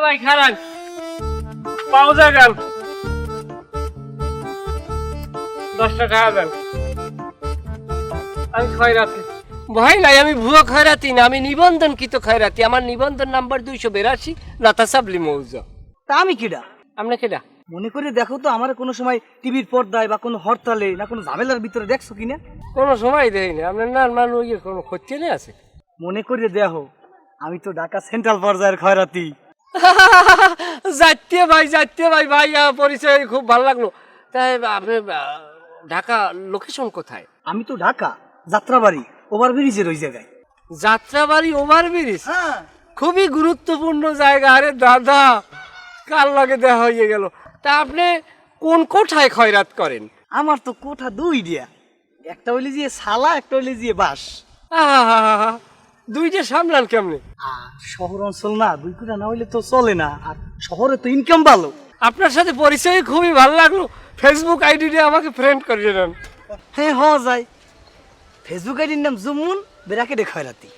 ভাই খারাপ পাওয়া গেল 10 টাকা দেন আমি খয়রাতি ভাই নাই আমি ভুয়া খয়রাতি না, আমি নিবন্ধনকৃত খয়রাতি। আমার নিবন্ধন নাম্বার 282 লতাসাবলি মৌজা। তা আমি কিডা? আপনি কেডা? মনে করে দেখো তো, আমার কোনো সময় টিভির পর্দায় বা কোনো হরতালে না কোনো ঝামেলার ভিতরে দেখছো কিনা? কোনো সময় দেয়নি। আপনার না মান ওই কোনো খোঁজ আছে? মনে করে দেখো, আমি তো ঢাকা সেন্ট্রাল পর্যায়ের খয়রাতি। যাইতে ভাই ভাই পরিচয় খুব ভালো লাগলো। তাই আপনি ঢাকা লোকেশন কোথায়? আমি তো ঢাকা যাত্রাবাড়ি ওভারব্রিজের ওই জায়গায়। যাত্রাবাড়ি ওভারব্রিজ? হ্যাঁ, খুবই গুরুত্বপূর্ণ জায়গা। আরে দাদা, কার লাগে দেখা হয়ে গেল। তা আপনি কোন কোঠায় খয়রাত করেন? আমার তো কোঠা দুই দিয়া, একটা হইলে যে সালা, একটা হইলে যে বাস। আহা, দুইটা সামলান কেমনে? শহর অঞ্চল না, দুই কোঠা না হইলে তো চলে না, আর শহরে তো ইনকাম ভালো। আপনার সাথে পরিচয় খুবই ভালো লাগলো। ফেসবুক আইডি দিয়ে আমাকে ফ্রেন্ড করিয়ে দেন। হ্যাঁ হওয়া যায়। ফেসবুক আইডির নাম জুমুন বেরাকেটে খয়রাতি,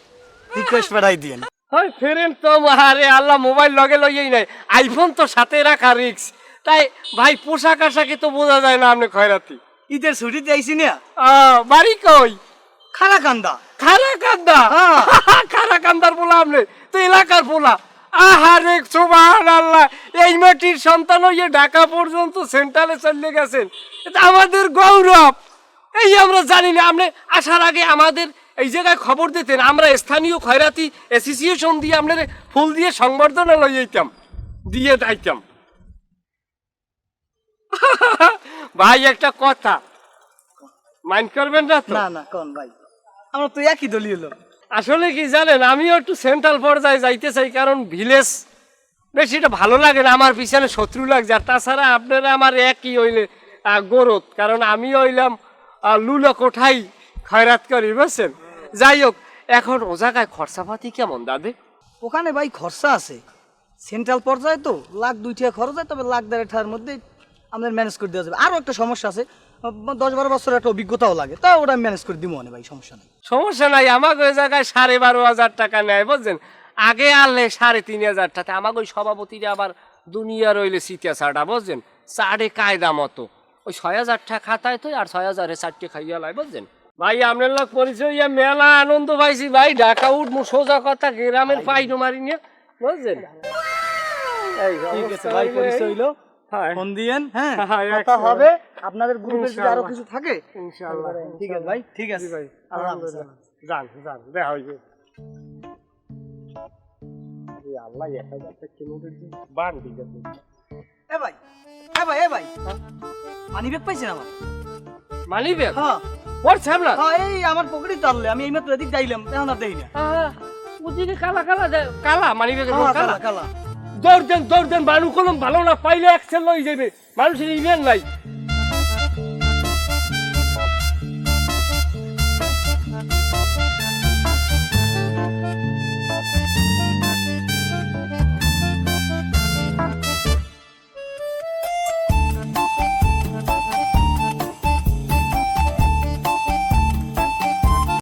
রিকোয়েস্ট পাঠাই দিয়েন। হয় ফেরেন তো আরে আল্লাহ, মোবাইল লগে লইয়েই নাই, আইফোন তো সাথে রাখা রিক্স। তাই ভাই পোশাক আশাকে তো বোঝা যায় না আপনি খয়রাতি। ঈদের ছুটিতে আইসি না। বাড়ি কই? খারাকান্দা। খারাকান্দা? হ্যাঁ। খারাকান্দার পোলা আপনি তো এলাকার পোলা। আহারে সুবহানাল্লাহ, এই মাটির সন্তান হয়ে ঢাকা পর্যন্ত সেন্ট্রালে চলে গেছেন, এটা আমাদের গৌরব। এই আমরা জানি না, আপনি আসার আগে আমাদের এই জায়গায় খবর দিতেন, আমরা স্থানীয় খয়রাতি অ্যাসোসিয়েশন দিয়ে আপনার ফুল দিয়ে সংবর্ধনা লই যেতাম, দিয়ে যাইতাম। ভাই একটা কথা মাইন্ড করবেন না তো? না না কোন ভাই, আমরা তো একই দলীয় লোক। আসলে কি জানেন, আমিও একটু সেন্ট্রাল পর্যায়ে যাইতে চাই, কারণ ভিলেজ বেশি এটা ভালো লাগে না, আমার পিছনে শত্রু লাগছে। আর তাছাড়া আপনারা আমার একই হইলে গরত, কারণ আমি হইলাম লুলো কোঠাই খয়রাত করি, বুঝছেন? যাই হোক, এখন ও জায়গায় খরচাপাতি কেমন দাদে? ওখানে ভাই খরচা আছে, সেন্ট্রাল পর্যায়ে তো 1-2 টাকা খরচ হয়, তবে 1.5 টাকার মধ্যে আমাদের ম্যানেজ করে দেওয়া যাবে। আরও একটা সমস্যা আছে, 10-12 বছর একটা অভিজ্ঞতাও লাগে, তা ওটা আমি ম্যানেজ করে দিব মনে ভাই, সমস্যা নেই। সমস্যা নাই, আমাকে ওই জায়গায় 12,500 টাকা নেয়, বুঝছেন? আগে আনলে 3,500 টাকা। আমাকে ওই সভাপতিরা আবার দুনিয়া রইলে সিটিয়া চাটা, বুঝছেন? চাড়ে কায়দা মতো ওই 6,000 টাকা খাতায় তো, আর 6,000-এ 4টে খাইয়া লাই, বুঝছেন? ভাই আপনার লোক পরিচয় মেলা আনন্দ পাইছি ভাই। ঢাকা উঠবো, সোজা কথা, গ্রামের পাইনো মারি নিয়ে, বুঝছেন? ঠিক আছে ভাই, পরিচয় হইলো, হ্যাঁ। ফোন দিয়েন। হ্যাঁ, হ্যাঁ, কথা একদম। হবে। আপনাদের গ্রুপে যদি আরো ইনশাআল্লাহ। কিছু থাকে ইনশাআল্লাহ। ঠিক আছে ভাই, ঠিক আছে ভাই, আল্লাহ হাফেজ। আলহামদুলিল্লাহ। যান দেখা হইবে। আল্লাহ 1,000 টাকা কিলোমিটার দিয়ে বান ঠিক আছে। এ ভাই, মানি ব্যাগ পাইছেন আমার? Money bag? হ্যাঁ ওর সামলা? হ্যাঁ, এই আমার পকেটে তো আনলে, আমি এইমাত্র এদিক যাইলাম, এখন আর দেই না। ওদিকে কালা মানি ব্যাগের হ্যাঁ, কালা। কালা কালা। দৌড় দেন বানু কলম ভালো না পাইলে এক্সেল লই যাবে, মানুষের ইভেন্ট নাই।